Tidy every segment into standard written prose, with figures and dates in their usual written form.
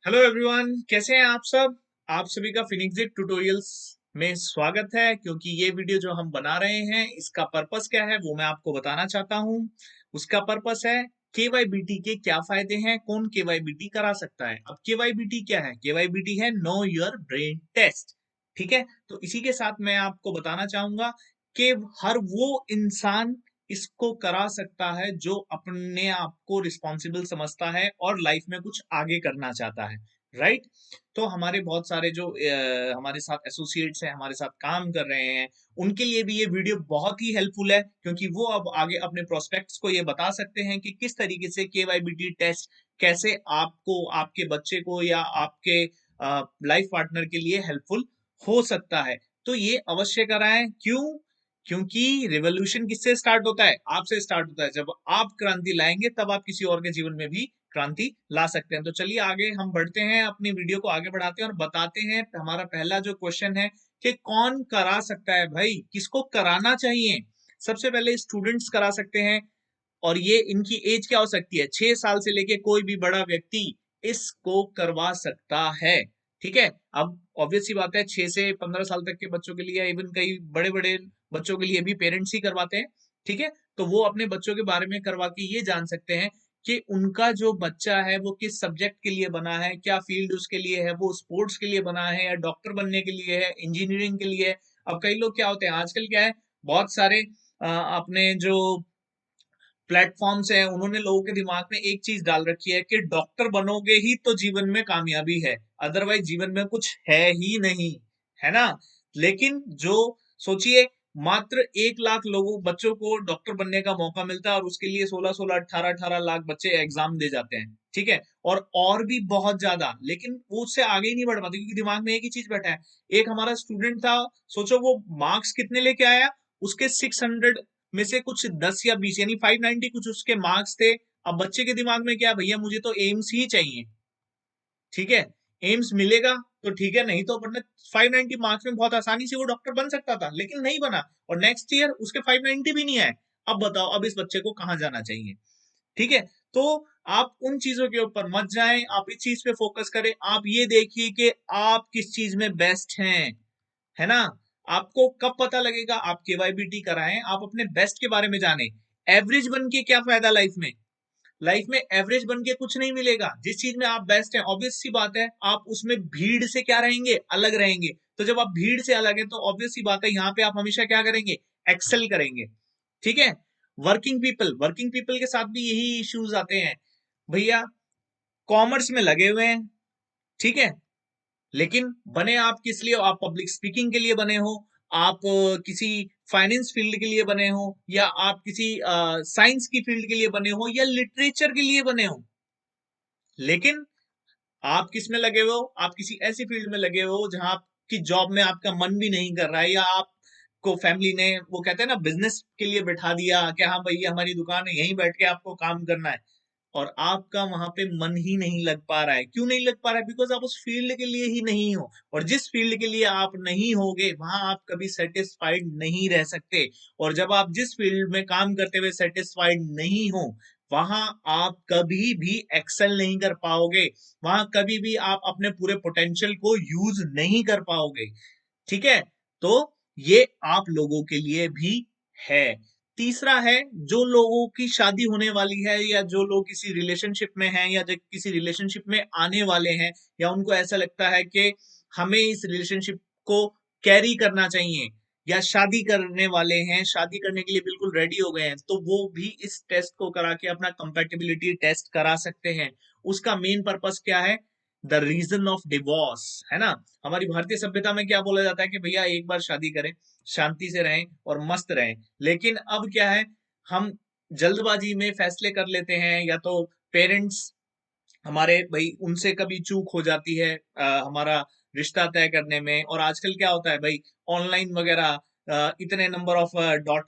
Hello everyone, कैसे हैं आप सब। आप सभी का फिनिक्स ट्यूटोरियल्स में स्वागत है। क्योंकि ये वीडियो जो हम बना रहे हैं इसका पर्पस क्या है वो मैं आपको बताना चाहता हूँ। उसका पर्पस है केवाईबीटी के क्या फायदे हैं, कौन केवाईबीटी करा सकता है। अब केवाईबीटी क्या है? केवाईबीटी है नो योर ब्रेन टेस्ट। ठीक है, तो इसी के साथ मैं आपको बताना चाहूंगा कि हर वो इंसान इसको करा सकता है जो अपने आप को रिस्पॉन्सिबल समझता है और लाइफ में कुछ आगे करना चाहता है। राइट। तो हमारे बहुत सारे जो हमारे साथ एसोसिएट्स हैं, हमारे साथ काम कर रहे हैं, उनके लिए भी ये वीडियो बहुत ही हेल्पफुल है। क्योंकि वो अब आगे अपने प्रोस्पेक्ट्स को ये बता सकते हैं कि किस तरीके से केवाईबीटी टेस्ट कैसे आपको, आपके बच्चे को या आपके लाइफ पार्टनर के लिए हेल्पफुल हो सकता है। तो ये अवश्य कराएं। क्यों? क्योंकि रिवॉल्यूशन किससे स्टार्ट होता है? आपसे स्टार्ट होता है। जब आप क्रांति लाएंगे तब आप किसी और के जीवन में भी क्रांति ला सकते हैं। तो चलिए आगे हम बढ़ते हैं, अपनी वीडियो को आगे बढ़ाते हैं और बताते हैं। हमारा पहला जो क्वेश्चन है कि कौन करा सकता है भाई, किसको कराना चाहिए। सबसे पहले स्टूडेंट्स करा सकते हैं। और ये इनकी एज क्या हो सकती है? 6 साल से लेके कोई भी बड़ा व्यक्ति इसको करवा सकता है। ठीक है। अब ऑब्वियस सी बात है, 6 से 15 साल तक के बच्चों के लिए, इवन कई बड़े बड़े बच्चों के लिए भी पेरेंट्स ही करवाते हैं। ठीक है। तो वो अपने बच्चों के बारे में करवा के ये जान सकते हैं कि उनका जो बच्चा है वो किस सब्जेक्ट के लिए बना है, क्या फील्ड उसके लिए है, वो स्पोर्ट्स के लिए बना है या डॉक्टर बनने के लिए है, इंजीनियरिंग के लिए है। अब कई लोग क्या होते हैं आजकल, क्या है, बहुत सारे अपने जो प्लेटफॉर्म्स हैं उन्होंने लोगों के दिमाग में एक चीज डाल रखी है कि डॉक्टर बनोगे ही तो जीवन में कामयाबी है, अदरवाइज जीवन में कुछ है ही नहीं। है ना। लेकिन जो, सोचिए, मात्र 1 लाख लोगों बच्चों को डॉक्टर बनने का मौका मिलता है और उसके लिए 16 16 18 18 लाख बच्चे एग्जाम दे जाते हैं। ठीक है। और भी बहुत ज्यादा, लेकिन वो उससे आगे ही नहीं बढ़ पाते क्योंकि दिमाग में एक ही चीज बैठा है। एक हमारा स्टूडेंट था, सोचो वो मार्क्स कितने लेके आया, उसके 600 में से कुछ 10 या 20, यानी 590 कुछ उसके मार्क्स थे। अब बच्चे के दिमाग में क्या, भैया मुझे तो एम्स ही चाहिए। ठीक है। एम्स मिलेगा तो ठीक है, नहीं तो वरना 590 मार्क्स में बहुत आसानी से वो डॉक्टर बन सकता था, लेकिन नहीं बना। और नेक्स्ट ईयर उसके 590 भी नहीं आए। अब बताओ, अब इस बच्चे को कहाँ जाना चाहिए? ठीक है। तो आप उन चीजों के ऊपर मत जाएं, आप इस चीज पे फोकस करें। आप ये देखिए कि आप किस चीज में बेस्ट हैं। है ना। आपको कब पता लगेगा? आप केवाईबीटी कराएं, आप अपने बेस्ट के बारे में जानें। एवरेज बन के क्या फायदा लाइफ में? लाइफ में एवरेज बन के कुछ नहीं मिलेगा। जिस चीज में आप बेस्ट हैं, ऑब्वियस सी बात है, आप उसमें भीड़ से क्या रहेंगे, अलग रहेंगे। तो जब आप भीड़ से अलग है तो ऑब्वियस सी बात है, यहाँ पे आप हमेशा क्या करेंगे, एक्सेल करेंगे। ठीक है। वर्किंग पीपल के साथ भी यही इश्यूज आते हैं। भैया कॉमर्स में लगे हुए हैं, ठीक है, लेकिन बने आप किस लिए? आप पब्लिक स्पीकिंग के लिए बने हो, आप किसी फाइनेंस फील्ड के लिए बने हो, या आप किसी साइंस की फील्ड के लिए बने हो, या लिटरेचर के लिए बने हो। लेकिन आप किस में लगे हुए हो? आप किसी ऐसी फील्ड में लगे हुए हो जहां आपकी जॉब में आपका मन भी नहीं कर रहा है, या आपको फैमिली ने, वो कहते हैं ना, बिजनेस के लिए बैठा दिया कि हाँ भैया हमारी दुकान है, यहीं बैठ के आपको काम करना है। और आपका वहां पे मन ही नहीं लग पा रहा है। क्यों नहीं लग पा रहा है? बिकॉज आप उस फील्ड के लिए ही नहीं हो। और जिस फील्ड के लिए आप नहीं होगे वहां आप कभी सेटिस्फाइड नहीं रह सकते। और जब आप जिस फील्ड में काम करते हुए सेटिस्फाइड नहीं हो, वहां आप कभी भी एक्सेल नहीं कर पाओगे। वहां कभी भी आप अपने पूरे पोटेंशियल को यूज नहीं कर पाओगे। ठीक है। तो ये आप लोगों के लिए भी है। तीसरा है, जो लोगों की शादी होने वाली है, या जो लोग किसी रिलेशनशिप में हैं, या जो किसी रिलेशनशिप में आने वाले हैं, या उनको ऐसा लगता है कि हमें इस रिलेशनशिप को कैरी करना चाहिए, या शादी करने वाले हैं, शादी करने के लिए बिल्कुल रेडी हो गए हैं, तो वो भी इस टेस्ट को करा के अपना कंपैटिबिलिटी टेस्ट करा सकते हैं। उसका मेन पर्पस क्या है? The reason of divorce. है ना। हमारी भारतीय सभ्यता में क्या बोला जाता है कि भैया एक बार शादी करें, शांति से रहें और मस्त रहें। लेकिन अब क्या है, हम जल्दबाजी में फैसले कर लेते हैं, या तो पेरेंट्स हमारे, भाई उनसे कभी चूक हो जाती है हमारा रिश्ता तय करने में। और आजकल क्या होता है भाई, ऑनलाइन वगैरह इतने नंबर ऑफ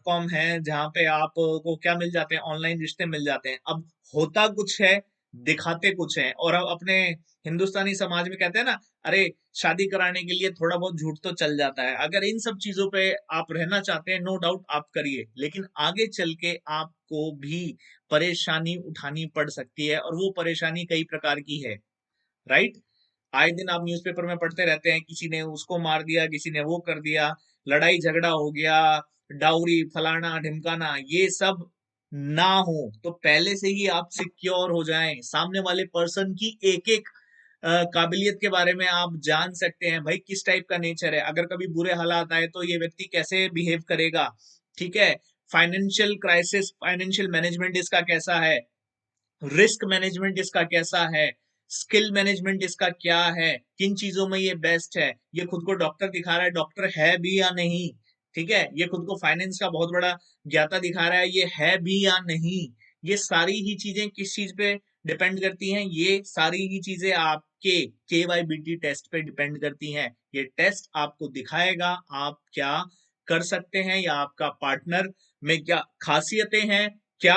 .com हैं जहाँ पे आपको क्या मिल जाते हैं, ऑनलाइन रिश्ते मिल जाते हैं। अब होता कुछ है, दिखाते कुछ है। और अब अपने हिंदुस्तानी समाज में कहते हैं ना, अरे शादी कराने के लिए थोड़ा बहुत झूठ तो चल जाता है। अगर इन सब चीजों पे आप रहना चाहते हैं, नो डाउट आप करिए, लेकिन आगे चल के आपको भी परेशानी उठानी पड़ सकती है, और वो परेशानी कई प्रकार की है। राइट? आए दिन आप न्यूज़पेपर में पढ़ते रहते हैं, किसी ने उसको मार दिया, किसी ने वो कर दिया, लड़ाई झगड़ा हो गया, डाउरी फलाना ढिमकाना, ये सब ना हो तो पहले से ही आप सिक्योर हो जाएं। सामने वाले पर्सन की एक एक काबिलियत के बारे में आप जान सकते हैं, भाई किस टाइप का नेचर है, अगर कभी बुरे हालात आए तो ये व्यक्ति कैसे बिहेव करेगा, ठीक है? फाइनेंशियल क्राइसिस, फाइनेंशियल मैनेजमेंट इसका कैसा है, रिस्क मैनेजमेंट इसका कैसा है, स्किल मैनेजमेंट इसका क्या है, किन चीजों में ये बेस्ट है, ये खुद को डॉक्टर दिखा रहा है, डॉक्टर है भी या नहीं, ठीक है? ये खुद को फाइनेंस का बहुत बड़ा ज्ञाता दिखा रहा है, ये है भी या नहीं। ये सारी ही चीजें किस चीज पे डिपेंड करती हैं? ये सारी ही चीजें आपके KYBT टेस्ट पे डिपेंड करती हैं। ये टेस्ट आपको दिखाएगा आप क्या कर सकते हैं या आपका पार्टनर में क्या खासियतें हैं, क्या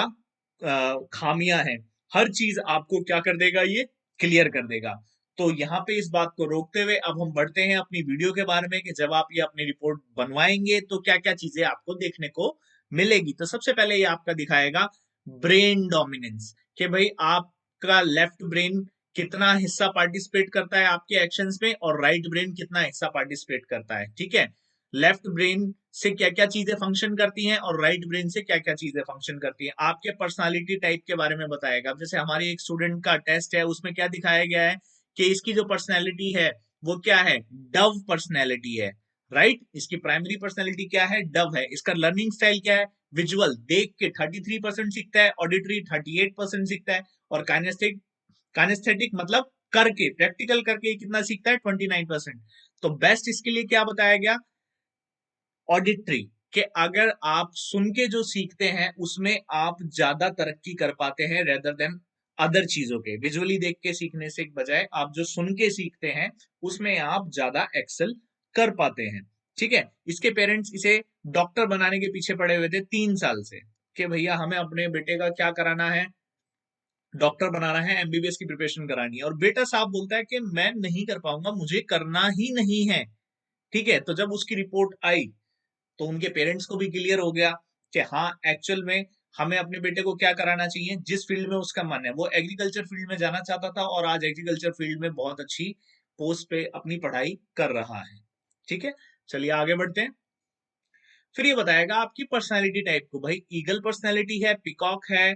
खामियां हैं, हर चीज आपको क्या कर देगा, ये क्लियर कर देगा। तो यहाँ पे इस बात को रोकते हुए अब हम बढ़ते हैं अपनी वीडियो के बारे में कि जब आप ये अपनी रिपोर्ट बनवाएंगे तो क्या क्या चीजें आपको देखने को मिलेगी। तो सबसे पहले ये आपका दिखाएगा ब्रेन डोमिनेंस, कि भाई आपका लेफ्ट ब्रेन कितना हिस्सा पार्टिसिपेट करता है आपके एक्शंस में और राइट ब्रेन कितना हिस्सा पार्टिसिपेट करता है, ठीक है? लेफ्ट ब्रेन से क्या क्या चीजें फंक्शन करती हैं और राइट ब्रेन से क्या क्या चीजें फंक्शन करती हैं। आपके पर्सनालिटी टाइप के बारे में बताएगा। अब जैसे हमारी एक स्टूडेंट का टेस्ट है, उसमें क्या दिखाया गया है कि इसकी जो पर्सनैलिटी है वो क्या है, डव पर्सनैलिटी है, राइट? इसकी प्राइमरी पर्सनैलिटी क्या है, डव है। इसका लर्निंग स्टाइल क्या है, विजुअल, देख के 33% सीखता है, ऑडिटरी 38% सीखता है, और काइनेस्थेटिक मतलब करके, प्रैक्टिकल करके कितना सीखता है, 29%। तो बेस्ट इसके लिए क्या बताया गया, ऑडिटरी, कि अगर आप सुन के जो सीखते हैं उसमें आप ज्यादा तरक्की कर पाते हैं रेदर देन अदर चीजों के। विजुअली देख के सीखने से बजाय आप जो सुन के सीखते हैं उसमें आप ज्यादा एक्सेल कर पाते हैं, ठीक है? इसके पेरेंट्स इसे डॉक्टर बनाने के पीछे पड़े हुए थे 3 साल से, कि भैया हमें अपने बेटे का क्या कराना है, डॉक्टर बनाना है, MBBS की प्रिपरेशन करानी है। और बेटा साहब बोलता है कि मैं नहीं कर पाऊंगा, मुझे करना ही नहीं है, ठीक है? तो जब उसकी रिपोर्ट आई तो उनके पेरेंट्स को भी क्लियर हो गया कि हाँ, एक्चुअल में हमें अपने बेटे को क्या कराना चाहिए, जिस फील्ड में उसका मन है। वो एग्रीकल्चर फील्ड में जाना चाहता था और आज एग्रीकल्चर फील्ड में बहुत अच्छी पोस्ट पे अपनी पढ़ाई कर रहा है, ठीक है? चलिए आगे बढ़ते हैं। फिर ये बताएगा आपकी पर्सनालिटी टाइप को, भाई ईगल पर्सनालिटी है, पिकॉक है,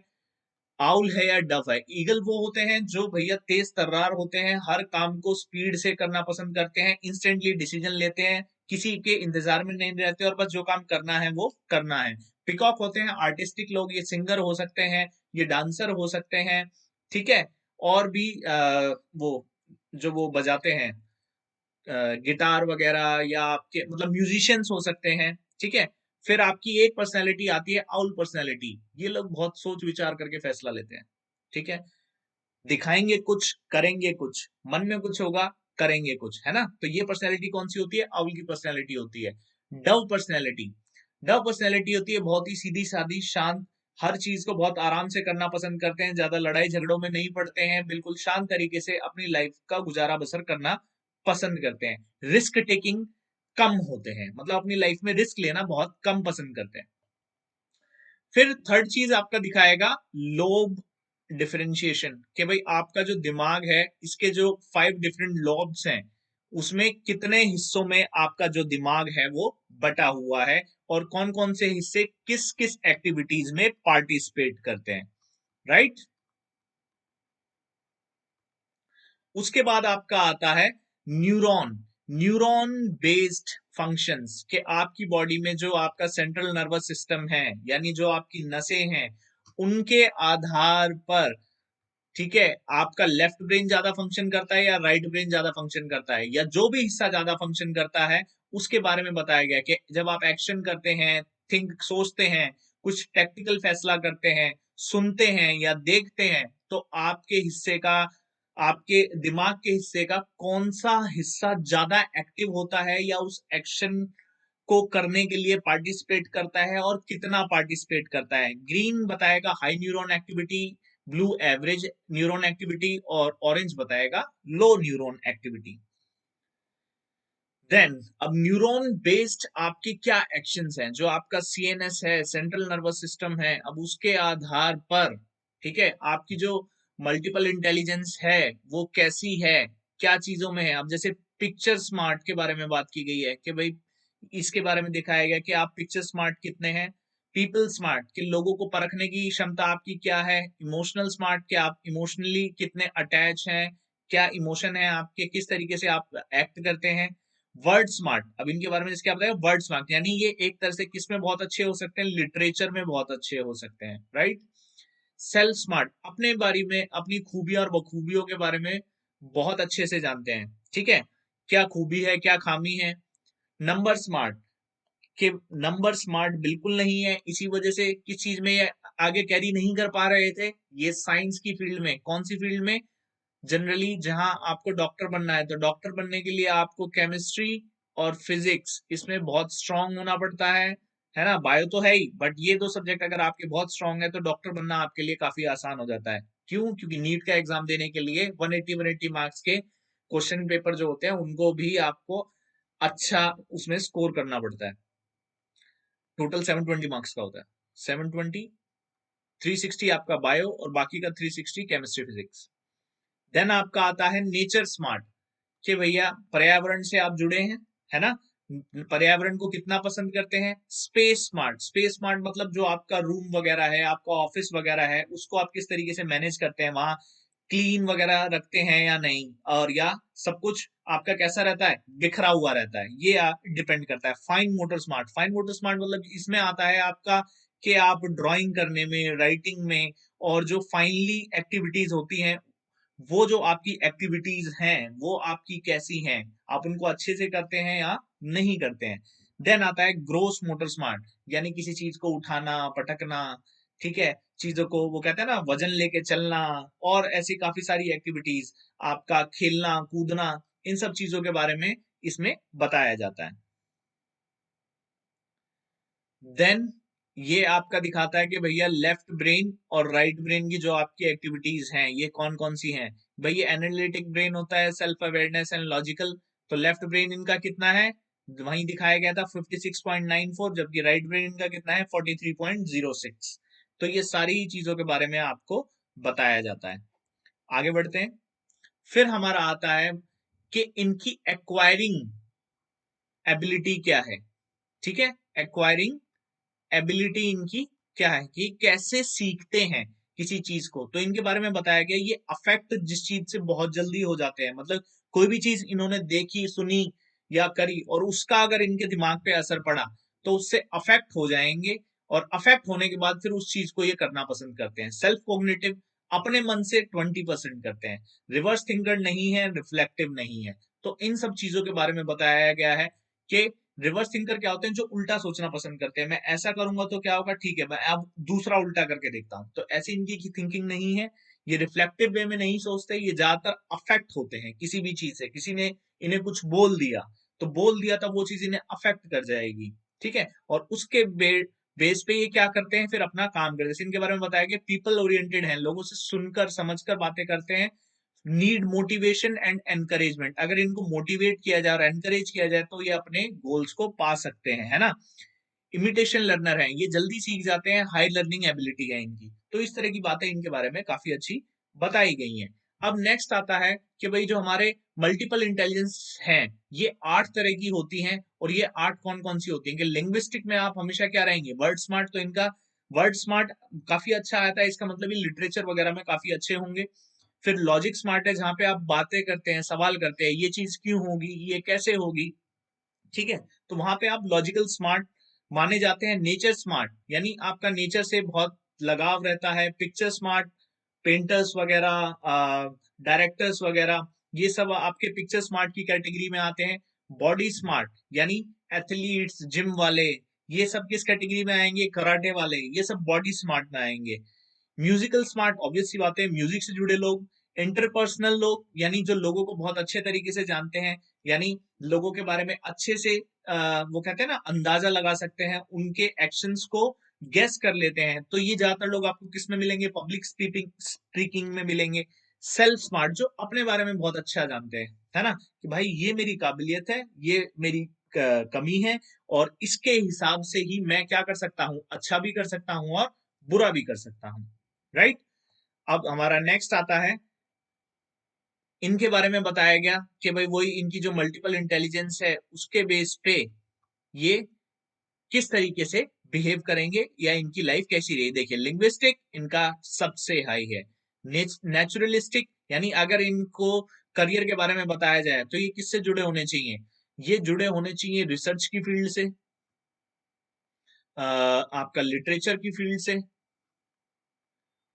आउल है या डव है। ईगल वो होते हैं जो भैया तेज तर्रार होते हैं, हर काम को स्पीड से करना पसंद करते हैं, इंस्टेंटली डिसीजन लेते हैं, किसी के इंतजार में नहीं रहते और बस जो काम करना है वो करना है। पिकॉक होते हैं आर्टिस्टिक लोग, ये सिंगर हो सकते हैं, ये डांसर हो सकते हैं, ठीक है? और भी वो जो वो बजाते हैं गिटार वगैरह, या आपके मतलब म्यूजिशियंस हो सकते हैं, ठीक है? फिर आपकी एक पर्सनैलिटी आती है आउल पर्सनैलिटी। ये लोग बहुत सोच विचार करके फैसला लेते हैं, ठीक है? दिखाएंगे कुछ, करेंगे कुछ, मन में कुछ होगा, करेंगे कुछ, है ना? तो ये पर्सनैलिटी कौन सी होती है, आउल की पर्सनैलिटी होती है। डव पर्सनैलिटी, डव पर्सनैलिटी होती है बहुत ही सीधी सादी, शांत, हर चीज को बहुत आराम से करना पसंद करते हैं, ज्यादा लड़ाई झगड़ों में नहीं पड़ते हैं, बिल्कुल शांत तरीके से अपनी लाइफ का गुजारा बसर करना पसंद करते हैं। रिस्क टेकिंग कम होते हैं, मतलब अपनी लाइफ में रिस्क लेना बहुत कम पसंद करते हैं। फिर थर्ड चीज आपका दिखाएगा लोब डिफरेंशिएशन, कि भाई आपका जो दिमाग है इसके जो 5 डिफरेंट लॉब्स हैं उसमें कितने हिस्सों में आपका जो दिमाग है वो बटा हुआ है, और कौन कौन से हिस्से किस किस एक्टिविटीज में पार्टिसिपेट करते हैं, राइट? उसके बाद आपका आता है न्यूरॉन, न्यूरॉन बेस्ड फंक्शंस, कि आपकी बॉडी में जो आपका सेंट्रल नर्वस सिस्टम है, यानी जो आपकी नसें हैं, उनके आधार पर, ठीक है, आपका लेफ्ट ब्रेन ज्यादा फंक्शन करता है या राइट ब्रेन ज्यादा फंक्शन करता है, या जो भी हिस्सा ज्यादा फंक्शन करता है उसके बारे में बताया गया कि जब आप एक्शन करते हैं, थिंक सोचते हैं, कुछ टेक्निकल फैसला करते हैं, सुनते हैं या देखते हैं, तो आपके हिस्से का, आपके दिमाग के हिस्से का कौन सा हिस्सा ज्यादा एक्टिव होता है या उस एक्शन को करने के लिए पार्टिसिपेट करता है और कितना पार्टिसिपेट करता है। ग्रीन बताएगा high neuron activity, blue average neuron activity, और ऑरेंज बताएगा लो न्यूरॉन एक्टिविटी। देन अब न्यूरॉन बेस्ड आपके क्या एक्शंस हैं, जो आपका CNS है, सेंट्रल नर्वस सिस्टम है, अब उसके आधार पर, ठीक है, आपकी जो मल्टीपल इंटेलिजेंस है वो कैसी है, क्या चीजों में है। अब जैसे पिक्चर स्मार्ट के बारे में बात की गई है कि भाई इसके बारे में दिखाया गया कि आप पिक्चर स्मार्ट कितने हैं। पीपल स्मार्ट कि लोगों को परखने की क्षमता आपकी क्या है। इमोशनल स्मार्ट कि आप इमोशनली कितने अटैच हैं, क्या इमोशन है आपके, किस तरीके से आप एक्ट करते हैं। वर्ड स्मार्ट, अब इनके बारे में जैसे क्या बताया, वर्ड स्मार्ट यानी ये एक तरह से किस में बहुत अच्छे हो सकते हैं, लिटरेचर में बहुत अच्छे हो सकते हैं, राइट। सेल्फ स्मार्ट अपने बारे में, अपनी खूबियां और बखूबियों के बारे में बहुत अच्छे से जानते हैं, ठीक है, क्या खूबी है क्या खामी है। नंबर स्मार्ट कि नंबर स्मार्ट बिल्कुल नहीं है, इसी वजह से किस चीज में ये आगे कैरी नहीं कर पा रहे थे। ये साइंस की फील्ड में, कौन सी फील्ड में, जनरली जहां आपको डॉक्टर बनना है तो डॉक्टर बनने के लिए आपको केमिस्ट्री और फिजिक्स इसमें बहुत स्ट्रांग होना पड़ता है ना। बायो तो है ही, बट ये दो सब्जेक्ट अगर आपके बहुत स्ट्रांग है तो डॉक्टर बनना आपके लिए काफी आसान हो जाता है। क्यों? क्योंकि नीट का एग्जाम देने के लिए 180 मार्क्स के क्वेश्चन पेपर जो होते हैं उनको भी आपको अच्छा उसमें स्कोर करना पड़ता है। टोटल 720 मार्क्स का होता है। 720, 360 आपका बायो और बाकी का 360 केमिस्ट्री फिजिक्स। देन आपका आता है नेचर स्मार्ट कि भैया पर्यावरण से आप जुड़े हैं, है ना, पर्यावरण को कितना पसंद करते हैं। स्पेस स्मार्ट, स्पेस स्मार्ट मतलब जो आपका रूम वगैरह है, आपका ऑफिस वगैरह है, उसको आप किस तरीके से मैनेज करते हैं, वहां क्लीन वगैरह रखते हैं या नहीं, और या सब कुछ आपका कैसा रहता है, बिखरा हुआ रहता है, ये डिपेंड करता है। Fine motor smart, fine motor smart मतलब इसमें आता है आपका कि आप ड्राइंग करने में, राइटिंग में, और जो फाइनली एक्टिविटीज होती हैं, वो जो आपकी एक्टिविटीज हैं वो आपकी कैसी हैं, आप उनको अच्छे से करते हैं या नहीं करते हैं। देन आता है ग्रोस मोटर स्मार्ट यानी किसी चीज को उठाना, पटकना, ठीक है, चीजों को वो कहते हैं ना वजन लेके चलना, और ऐसी काफी सारी एक्टिविटीज, आपका खेलना कूदना, इन सब चीजों के बारे में इसमें बताया जाता है। देन ये आपका दिखाता है कि भैया लेफ्ट ब्रेन और राइट ब्रेन की जो आपकी एक्टिविटीज हैं ये कौन कौन सी हैं। भाई ये एनालिटिक ब्रेन होता है, सेल्फ अवेयरनेस एंड लॉजिकल, तो लेफ्ट ब्रेन इनका कितना है, वहीं दिखाया गया था 56.94, जबकि राइट ब्रेन इनका कितना है 43.06। तो ये सारी चीजों के बारे में आपको बताया जाता है। आगे बढ़ते हैं। फिर हमारा आता है कि इनकी एक्वायरिंग एबिलिटी क्या है, ठीक है, एक्वायरिंग एबिलिटी इनकी क्या है कि कैसे सीखते हैं किसी चीज को, तो इनके बारे में बताया गया ये अफेक्ट जिस चीज से बहुत जल्दी हो जाते हैं, मतलब कोई भी चीज इन्होंने देखी सुनी या करी और उसका अगर इनके दिमाग पे असर पड़ा तो उससे अफेक्ट हो जाएंगे, और अफेक्ट होने के बाद फिर उस चीज को ये करना पसंद करते हैं। सेल्फ कोग्निटिव अपने मन से 20% करते हैं, रिवर्स थिंकर नहीं है, रिफ्लेक्टिव नहीं है। तो इन सब चीजों के बारे में बताया गया है कि रिवर्स थिंकर क्या होते हैं, जो उल्टा सोचना पसंद करते हैं, मैं ऐसा करूंगा तो क्या होगा, ठीक है मैं अब दूसरा उल्टा करके देखता हूं, तो ऐसी इनकी थिंकिंग नहीं है। ये रिफ्लेक्टिव वे में नहीं सोचते, ये ज्यादातर अफेक्ट होते हैं किसी भी चीज से, किसी ने इन्हें कुछ बोल दिया तो बोल दिया था वो चीज इन्हें अफेक्ट कर जाएगी, ठीक है, और उसके बेस पे ये क्या करते हैं, फिर अपना काम करते हैं। जैसे इनके बारे में बताया गया पीपल ओरिएंटेड हैं, लोगों से सुनकर समझकर बातें करते हैं। नीड मोटिवेशन एंड एनकरेजमेंट, अगर इनको मोटिवेट किया जाए और एनकरेज किया जाए तो ये अपने गोल्स को पा सकते हैं, है ना। इमिटेशन लर्नर हैं, ये जल्दी सीख जाते हैं, हाई लर्निंग एबिलिटी है इनकी। तो इस तरह की बातें इनके बारे में काफी अच्छी बताई गई हैं। अब नेक्स्ट आता है कि भाई जो हमारे मल्टीपल इंटेलिजेंस हैं ये 8 तरह की होती हैं, और ये 8 कौन कौन सी होती हैं कि लिंग्विस्टिक में आप हमेशा क्या रहेंगे, वर्ड स्मार्ट, तो इनका वर्ड स्मार्ट काफी अच्छा आता है, इसका मतलब ये लिटरेचर वगैरह में काफी अच्छे होंगे। फिर लॉजिक स्मार्ट है, जहां पे आप बातें करते हैं, सवाल करते हैं, ये चीज क्यों होगी, ये कैसे होगी, ठीक है, तो वहां पे आप लॉजिकल स्मार्ट माने जाते हैं। नेचर स्मार्ट यानी आपका नेचर से बहुत लगाव रहता है। पिक्चर स्मार्ट, पेंटर्स वगैरह, डायरेक्टर्स वगैरह, ये सब आपके पिक्चर स्मार्ट की कैटेगरी में आते हैं। बॉडी स्मार्ट यानी एथलीट्स, जिम वाले, ये सब किस कैटेगरी में आएंगे, कराटे वाले, ये सब बॉडी स्मार्ट में आएंगे। म्यूजिकल स्मार्ट ऑब्वियस सी बात है, म्यूजिक से जुड़े लोग। इंटरपर्सनल लोग यानी जो लोगों को बहुत अच्छे तरीके से जानते हैं, यानी लोगों के बारे में अच्छे से वो कहते हैं ना अंदाजा लगा सकते हैं, उनके एक्शंस को गेस कर लेते हैं, तो ये ज्यादातर लोग आपको किस में मिलेंगे, पब्लिक स्पीकिंग स्पीकिंग में मिलेंगे। सेल्फ स्मार्ट जो अपने बारे में बहुत अच्छा जानते हैं, है ना, कि भाई ये मेरी काबिलियत है, ये मेरी कमी है, और इसके हिसाब से ही मैं क्या कर सकता हूँ, अच्छा भी कर सकता हूँ और बुरा भी कर सकता हूँ, राइट। अब हमारा नेक्स्ट आता है, इनके बारे में बताया गया कि भाई वही इनकी जो मल्टीपल इंटेलिजेंस है उसके बेस पे ये किस तरीके से बिहेव करेंगे या इनकी लाइफ कैसी रही। देखिए, लिंग्विस्टिक इनका सबसे हाई है। नेचुरलिस्टिक यानी अगर इनको करियर के बारे में बताया जाए तो ये किससे जुड़े होने चाहिए, ये जुड़े होने चाहिए रिसर्च की फील्ड से, आपका लिटरेचर की फील्ड से,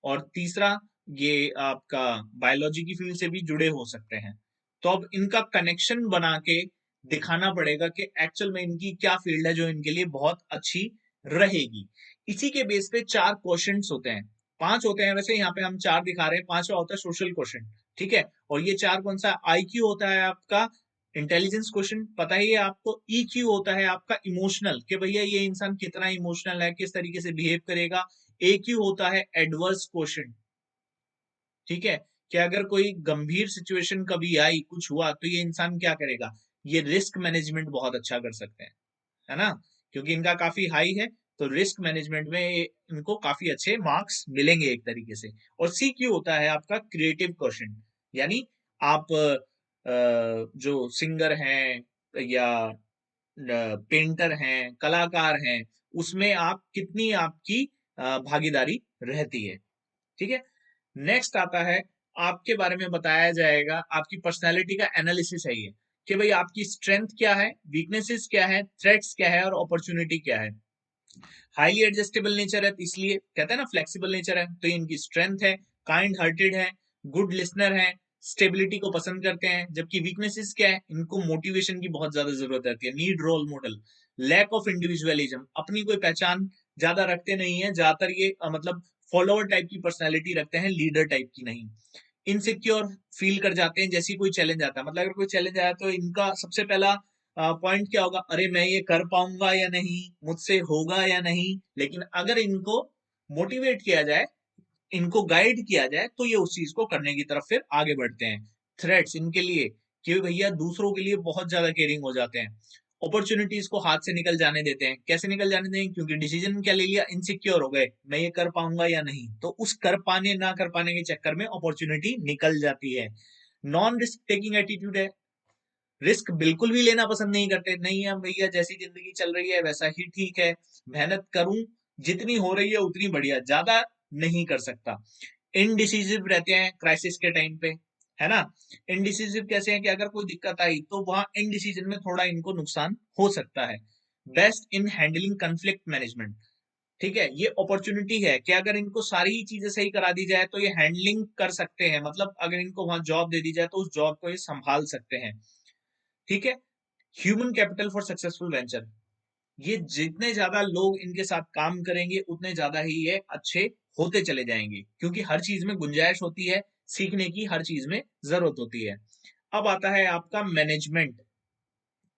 और तीसरा ये आपका बायोलॉजी की फील्ड से भी जुड़े हो सकते हैं। तो अब इनका कनेक्शन बना के दिखाना पड़ेगा कि एक्चुअल में इनकी क्या फील्ड है जो इनके लिए बहुत अच्छी रहेगी। इसी के बेस पे 4 क्वेश्चंस होते हैं, 5 होते हैं वैसे, यहाँ पे हम 4 दिखा रहे हैं, 5वां होता है सोशल क्वेश्चन। ठीक है, और ये 4 कौन सा, आईक्यू होता है आपका इंटेलिजेंस क्वेश्चन, पता ही है आपको। ईक्यू होता है आपका इमोशनल, कि भैया ये इंसान कितना इमोशनल है, किस तरीके से बिहेव करेगा। AQ होता है एडवर्स क्वेश्चन, ठीक है, कि अगर कोई गंभीर सिचुएशन कभी आई, कुछ हुआ, तो ये इंसान क्या करेगा। ये रिस्क मैनेजमेंट बहुत अच्छा कर सकते हैं, है ना, क्योंकि इनका काफी हाई है, तो रिस्क मैनेजमेंट में इनको काफी अच्छे मार्क्स मिलेंगे एक तरीके से। और CQ होता है आपका क्रिएटिव क्वेश्चन, यानी आप जो सिंगर हैं या पेंटर हैं, कलाकार हैं, उसमें आप कितनी आपकी भागीदारी रहती है। ठीक है, नेक्स्ट आता है, आपके बारे में बताया जाएगा, आपकी पर्सनालिटी का एनालिसिस है ये, कि भाई आपकी स्ट्रेंथ क्या है, वीकनेसेस क्या है, थ्रेट्स क्या है और अपॉर्चुनिटी क्या है। हाईली एडजस्टेबल नेचर है, इसलिए कहते हैं ना फ्लेक्सिबल नेचर है, तो इनकी स्ट्रेंथ है, काइंड हार्टेड है, गुड लिसनर है, स्टेबिलिटी को पसंद करते हैं। जबकि वीकनेसेस क्या है, इनको मोटिवेशन की बहुत ज्यादा जरूरत रहती है, need role model, lack of individualism, अपनी कोई पहचान ज्यादा रखते नहीं है, ज्यादातर ये मतलब फॉलोअर टाइप की पर्सनैलिटी रखते हैं, लीडर टाइप की नहीं। इनसिक्योर फील कर जाते हैं जैसे कोई चैलेंज आता है, मतलब अगर कोई चैलेंज आया तो इनका सबसे पहला पॉइंट क्या होगा, अरे मैं ये कर पाऊंगा या नहीं, मुझसे होगा या नहीं। लेकिन अगर इनको मोटिवेट किया जाए, इनको गाइड किया जाए, तो ये उस चीज को करने की तरफ फिर आगे बढ़ते हैं। थ्रेट्स इनके लिए कि भैया दूसरों के लिए बहुत ज्यादा केयरिंग हो जाते हैं। अपॉर्चुनिटीज को हाथ से निकल जाने देते हैं, कैसे निकल जाने देंगे, क्योंकि डिसीजन क्या ले लिया, इनसिक्योर हो गए, मैं ये कर पाऊंगा या नहीं, तो उस कर पाने ना कर पाने के चक्कर में अपॉर्चुनिटी निकल जाती है। नॉन रिस्क टेकिंग एटीट्यूड है, रिस्क बिल्कुल भी लेना पसंद नहीं करते, नहीं है भैया जैसी जिंदगी चल रही है वैसा ही ठीक है, मेहनत करूं जितनी हो रही है उतनी बढ़िया, ज्यादा नहीं कर सकता। इनडिसिसिव रहते हैं क्राइसिस के टाइम पे, है ना। इनडिसिसिव कैसे हैं कि अगर कोई दिक्कत आई तो वहां इनडिसीजन में थोड़ा इनको नुकसान हो सकता है। Best in handling conflict management, ठीक है, ये अपॉर्चुनिटी है कि अगर इनको सारी ही चीजें सही करा दी जाए तो ये हैंडलिंग कर सकते हैं, मतलब अगर इनको वहां जॉब दे दी जाए तो उस जॉब को ये संभाल सकते हैं। ठीक है, human capital for successful venture, ये जितने ज्यादा लोग इनके साथ काम करेंगे उतने ज्यादा ही ये अच्छे होते चले जाएंगे, क्योंकि हर चीज में गुंजाइश होती है, सीखने की हर चीज में जरूरत होती है। अब आता है आपका मैनेजमेंट,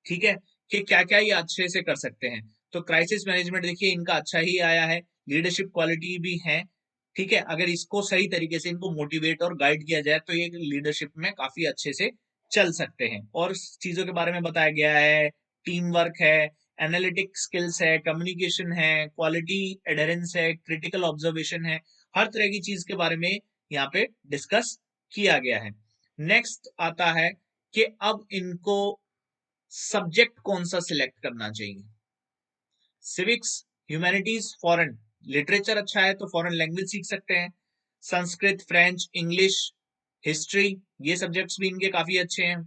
ठीक है, कि क्या क्या ये अच्छे से कर सकते हैं। तो क्राइसिस मैनेजमेंट देखिए इनका अच्छा ही आया है, लीडरशिप क्वालिटी भी है। ठीक है, अगर इसको सही तरीके से इनको मोटिवेट और गाइड किया जाए तो ये लीडरशिप में काफी अच्छे से चल सकते हैं। और चीजों के बारे में बताया गया है, टीम वर्क है, एनालिटिक स्किल्स है, कम्युनिकेशन है, क्वालिटी एडहेरेंस है, क्रिटिकल ऑब्जर्वेशन है, हर तरह की चीज के बारे में यहाँ पे डिस्कस किया गया है। नेक्स्ट आता है कि अब इनको सब्जेक्ट कौन सा सिलेक्ट करना चाहिए। सिविक्स, ह्यूमैनिटीज, फॉरेन, लिटरेचर अच्छा है तो फॉरेन लैंग्वेज सीख सकते हैं, संस्कृत, फ्रेंच, इंग्लिश, हिस्ट्री, ये सब्जेक्ट्स भी इनके काफी अच्छे हैं।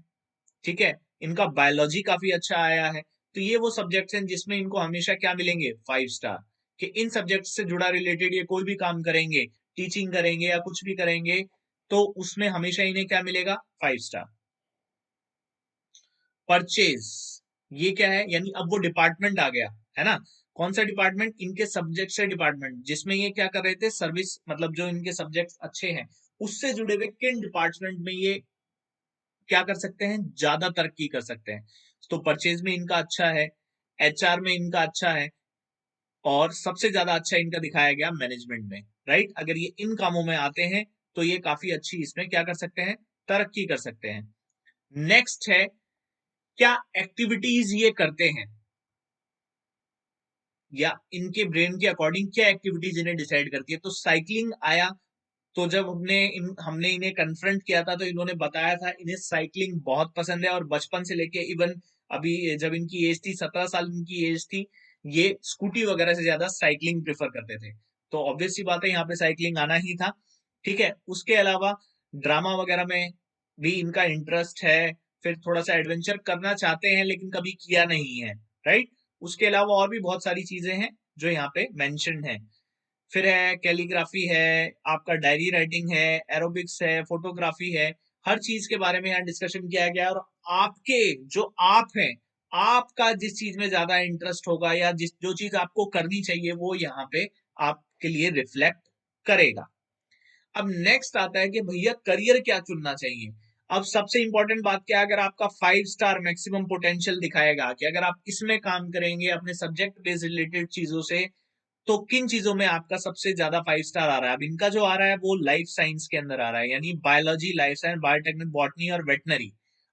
ठीक है, इनका बायोलॉजी काफी अच्छा आया है, तो ये वो सब्जेक्ट्स हैं जिसमें इनको हमेशा क्या मिलेंगे, 5 स्टार, कि इन सब्जेक्ट से जुड़ा रिलेटेड ये कोई भी काम करेंगे, टीचिंग करेंगे या कुछ भी करेंगे, तो उसमें हमेशा इन्हें क्या मिलेगा, 5 स्टार। परचेज, ये क्या है, यानी अब वो डिपार्टमेंट आ गया, है ना। कौन सा डिपार्टमेंट, इनके सब्जेक्ट से डिपार्टमेंट, जिसमें ये क्या कर रहे थे, सर्विस, मतलब जो इनके सब्जेक्ट्स अच्छे हैं उससे जुड़े हुए किन डिपार्टमेंट में ये क्या कर सकते हैं, ज्यादा तरक्की कर सकते हैं। तो परचेज में इनका अच्छा है, HR में इनका अच्छा है, और सबसे ज्यादा अच्छा इनका दिखाया गया मैनेजमेंट में। राइट, अगर ये इन कामों में आते हैं तो ये काफी अच्छी इसमें क्या कर सकते हैं, तरक्की कर सकते हैं। नेक्स्ट है, क्या एक्टिविटीज ये करते हैं, या इनके ब्रेन के अकॉर्डिंग क्या एक्टिविटीज इन्हें डिसाइड करती है। तो साइकिलिग आया, तो जब हमने इन्हें कन्फ्रंट किया था तो इन्होंने बताया था इन्हें साइकिलिंग बहुत पसंद है और बचपन से लेके इवन अभी जब इनकी एज थी 17 साल इनकी एज थी, ये स्कूटी वगैरह से ज्यादा साइकिलिंग प्रेफर करते थे। तो ऑब्वियस सी बात है यहाँ पे साइकिलिंग आना ही था। ठीक है, उसके अलावा ड्रामा वगैरह में भी इनका इंटरेस्ट है। फिर थोड़ा सा एडवेंचर करना चाहते हैं लेकिन कभी किया नहीं है। राइट। उसके अलावा और भी बहुत सारी चीजें हैं जो यहाँ पे मेंशन है। फिर है कैलीग्राफी है, आपका डायरी राइटिंग है, एरोबिक्स है, फोटोग्राफी है। हर चीज के बारे में यहाँ डिस्कशन किया गया है। और आपके जो आप हैं, आपका जिस चीज में ज्यादा इंटरेस्ट होगा या जिस जो चीज आपको करनी चाहिए वो यहाँ पे आपके लिए रिफ्लेक्ट करेगा। अब नेक्स्ट आता है कि भैया करियर क्या चुनना चाहिए। अब सबसे इंपॉर्टेंट बात क्या है, अगर आपका 5 स्टार मैक्सिमम पोटेंशियल दिखाएगा कि अगर आप इसमें काम करेंगे अपने सब्जेक्ट बेस्ड रिलेटेड चीजों से, तो किन चीजों में आपका सबसे ज्यादा 5 स्टार आ रहा है। अब इनका जो आ रहा है वो लाइफ साइंस के अंदर आ रहा है, यानी biology, life science, biotechnic, botany और वेटनरी।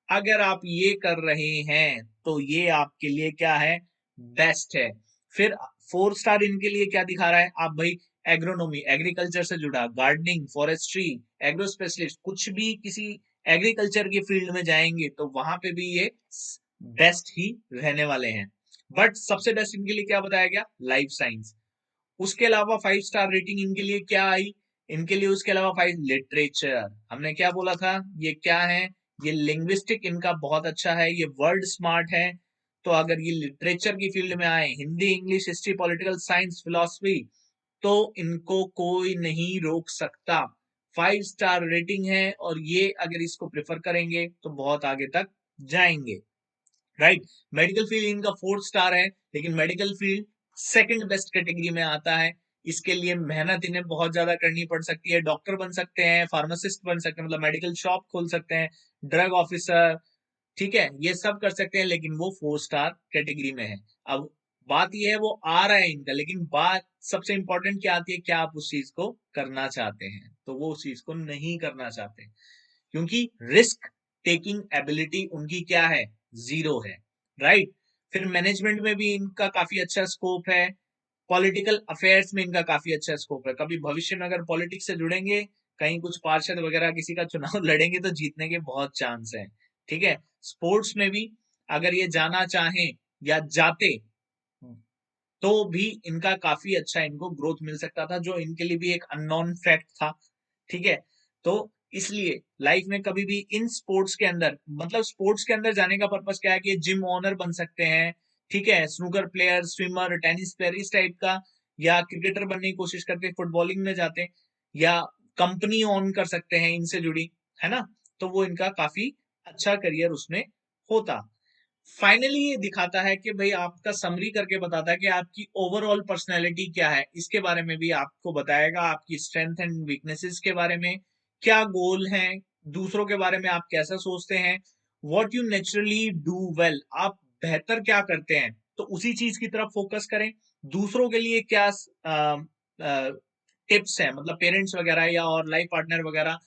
अगर आप ये कर रहे हैं तो ये आपके लिए क्या है, बेस्ट है। फिर 4 स्टार इनके लिए क्या दिखा रहा है, आप भाई एग्रोनॉमी, एग्रीकल्चर से जुड़ा, गार्डनिंग, फॉरेस्ट्री, एग्रो स्पेशलिस्ट, कुछ भी किसी एग्रीकल्चर की फील्ड में जाएंगे तो वहां पे भी ये बेस्ट ही रहने वाले हैं। बट सबसे बेस्ट इनके लिए क्या बताया गया, लाइफ साइंस। उसके अलावा 5 स्टार रेटिंग इनके लिए क्या आई, इनके लिए उसके अलावा 5 लिटरेचर, हमने क्या बोला था, ये क्या है, ये लिंग्विस्टिक इनका बहुत अच्छा है, ये वर्ड स्मार्ट है। तो अगर ये लिटरेचर की फील्ड में आए, Hindi, English, history, political science, philosophy, तो इनको कोई नहीं रोक सकता। 5 स्टार रेटिंग है और ये अगर इसको प्रेफर करेंगे तो बहुत आगे तक जाएंगे। राइट। मेडिकल फील्ड इनका 4 स्टार है, लेकिन medical field second best category में आता है। इसके लिए मेहनत इन्हें बहुत ज्यादा करनी पड़ सकती है। डॉक्टर बन सकते हैं, फार्मासिस्ट बन सकते हैं, मतलब मेडिकल शॉप खोल सकते हैं, ड्रग ऑफिसर, ठीक है, ये सब कर सकते हैं, लेकिन वो 4 स्टार कैटेगरी में है। अब बात ये है वो आ रहा है इनका, लेकिन बात सबसे इंपॉर्टेंट क्या आती है, क्या आप उस चीज को करना चाहते हैं। तो वो उस चीज को नहीं करना चाहते, क्योंकि रिस्क टेकिंग एबिलिटी उनकी क्या है, जीरो है। राइट। फिर मैनेजमेंट में भी इनका काफी अच्छा स्कोप है। पॉलिटिकल अफेयर्स में इनका काफी अच्छा स्कोप है, कभी भविष्य में अगर पॉलिटिक्स से जुड़ेंगे, कहीं कुछ पार्षद वगैरह किसी का चुनाव लड़ेंगे तो जीतने के बहुत चांस है। ठीक है। स्पोर्ट्स में भी अगर ये जाना चाहें या जाते तो भी इनका काफी अच्छा इनको ग्रोथ मिल सकता था, जो इनके लिए भी एक अननोन फैक्ट था। ठीक है। तो इसलिए लाइफ में कभी भी इन स्पोर्ट्स के अंदर, मतलब स्पोर्ट्स के अंदर जाने का पर्पस क्या है कि जिम ओनर बन सकते हैं, ठीक है, snooker player, swimmer, tennis player, इस टाइप का, या क्रिकेटर बनने की कोशिश करते हैं, फुटबॉलिंग में जाते हैं, या कंपनी ओन कर सकते हैं इनसे जुड़ी, है ना। तो वो इनका काफी अच्छा करियर उसमें होता। फाइनली ये दिखाता है कि भाई आपका समरी करके बताता है कि आपकी ओवरऑल पर्सनैलिटी क्या है, इसके बारे में भी आपको बताएगा, आपकी स्ट्रेंथ एंड वीकनेसेस के बारे में, क्या गोल है, दूसरों के बारे में आप कैसा सोचते हैं, what you naturally do well, आप बेहतर क्या करते हैं, तो उसी चीज की तरफ फोकस करें। दूसरों के लिए क्या टिप्स हैं, मतलब पेरेंट्स वगैरह या और लाइफ पार्टनर वगैरह,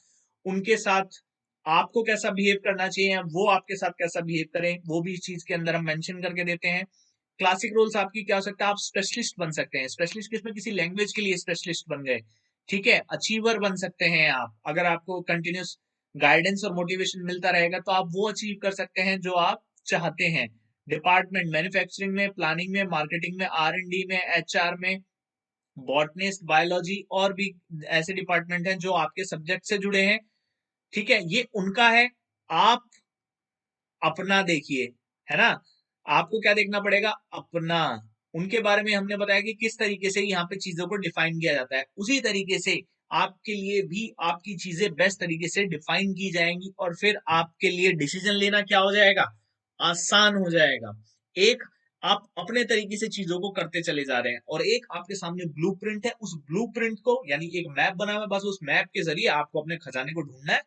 उनके साथ आपको कैसा बिहेव करना चाहिए, वो आपके साथ कैसा बिहेव करें, वो भी इस चीज के अंदर हम मेंशन करके देते हैं। क्लासिक रोल्स आपकी क्या हो सकता है, आप स्पेशलिस्ट बन सकते हैं, स्पेशलिस्ट किसमें, किसी लैंग्वेज के लिए स्पेशलिस्ट बन गए। ठीक है। अचीवर बन सकते हैं आप, अगर आपको कंटिन्यूस गाइडेंस और मोटिवेशन मिलता रहेगा तो आप वो अचीव कर सकते हैं जो आप चाहते हैं। डिपार्टमेंट, मैन्युफैक्चरिंग में, प्लानिंग में, मार्केटिंग में, R&D में, HR में, बॉटनिस्ट, बायोलॉजी, और भी ऐसे डिपार्टमेंट हैं जो आपके सब्जेक्ट से जुड़े हैं। ठीक है, ये उनका है। आप अपना देखिए, है ना। आपको क्या देखना पड़ेगा, अपना। उनके बारे में हमने बताया कि किस तरीके से यहाँ पे चीजों को डिफाइन किया जाता है, उसी तरीके से आपके लिए भी आपकी चीजें बेस्ट तरीके से डिफाइन की जाएंगी, और फिर आपके लिए डिसीजन लेना क्या हो जाएगा, आसान हो जाएगा। एक, आप अपने तरीके से चीजों को करते चले जा रहे हैं, और एक आपके सामने ब्लूप्रिंट है, उस ब्लूप्रिंट को, यानी एक मैप बना हुआ है, बस उस मैप के जरिए आपको अपने खजाने को ढूंढना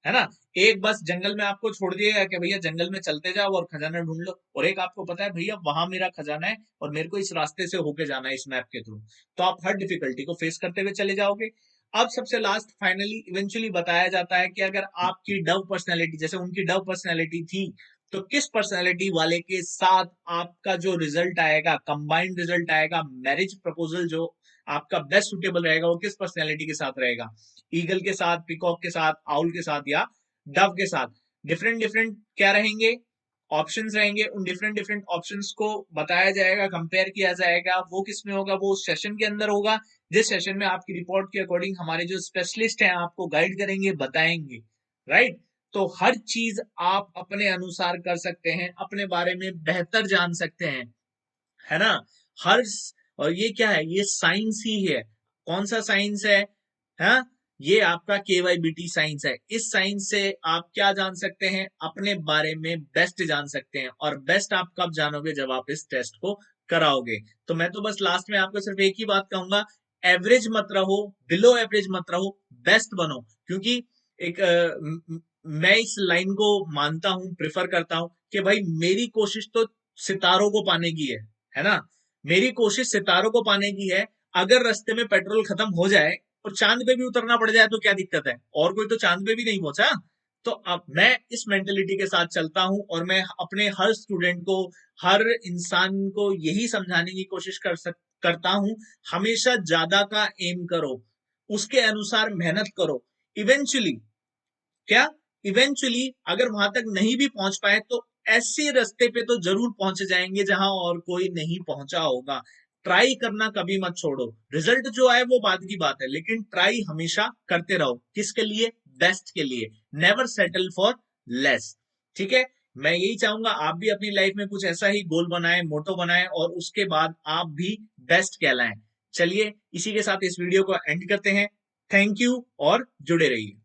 है ना। एक बस जंगल में आपको छोड़ दिया गया कि भैया जंगल में चलते जाओ और खजाना ढूंढ लो, और एक आपको पता है भैया वहां मेरा खजाना है और मेरे को इस रास्ते से होके जाना है इस मैप के थ्रू, तो आप हर डिफिकल्टी को फेस करते हुए चले जाओगे। अब सबसे लास्ट फाइनली इवेंचुअली बताया जाता है कि अगर आपकी डव पर्सनैलिटी, जैसे उनकी डव पर्सनैलिटी थी, तो किस पर्सनैलिटी वाले के साथ आपका जो रिजल्ट आएगा, कंबाइंड रिजल्ट आएगा, मैरिज प्रपोजल जो आपका बेस्ट सुटेबल रहेगा वो किस पर्सनैलिटी के साथ रहेगा, ईगल के साथ, पिकॉक के साथ, आउल के साथ या डव के साथ। डिफरेंट डिफरेंट क्या रहेंगे, ऑप्शंस रहेंगे। उन डिफरेंट डिफरेंट ऑप्शंस को बताया जाएगा, कंपेयर किया जाएगा। वो किस में होगा, वो उस सेशन के अंदर होगा, जिस सेशन में आपकी रिपोर्ट के अकॉर्डिंग हमारे जो स्पेशलिस्ट हैं आपको गाइड करेंगे, बताएंगे, राइट। तो हर चीज आप अपने अनुसार कर सकते हैं, अपने बारे में बेहतर जान सकते हैं, है ना। हर और ये क्या है, ये साइंस ही है। कौन सा साइंस है, हाँ, ये आपका KYBT साइंस है। इस साइंस से आप क्या जान सकते हैं, अपने बारे में बेस्ट जान सकते हैं। और बेस्ट आप कब जानोगे, जब आप इस टेस्ट को कराओगे। तो मैं तो बस लास्ट में आपको सिर्फ एक ही बात कहूंगा, एवरेज मत रहो, बिलो एवरेज मत रहो, बेस्ट बनो। क्योंकि एक मैं इस लाइन को मानता हूं, प्रिफर करता हूं कि भाई मेरी कोशिश तो सितारों को पाने की है ना। मेरी कोशिश सितारों को पाने की है। अगर रास्ते में पेट्रोल खत्म हो जाए और चांद पे भी उतरना पड़ जाए तो क्या दिक्कत है, और कोई तो चांद पे भी नहीं पहुंचा। तो अब मैं इस मेंटेलिटी के साथ चलता हूं और मैं अपने हर स्टूडेंट को, हर इंसान को यही समझाने की कोशिश करता हूं, हमेशा ज्यादा का एम करो, उसके अनुसार मेहनत करो। इवेंचुअली क्या, इवेंचुअली अगर वहां तक नहीं भी पहुंच पाए तो ऐसे रास्ते पे तो जरूर पहुंच जाएंगे जहां और कोई नहीं पहुंचा होगा। ट्राई करना कभी मत छोड़ो। रिजल्ट जो आए वो बाद की बात है, लेकिन ट्राई हमेशा करते रहो। किसके लिए, बेस्ट के लिए। Never settle for less. ठीक है, मैं यही चाहूंगा आप भी अपनी लाइफ में कुछ ऐसा ही गोल बनाएं, मोटो बनाएं, और उसके बाद आप भी बेस्ट कहलाएं। चलिए इसी के साथ इस वीडियो को एंड करते हैं। थैंक यू और जुड़े रहिए।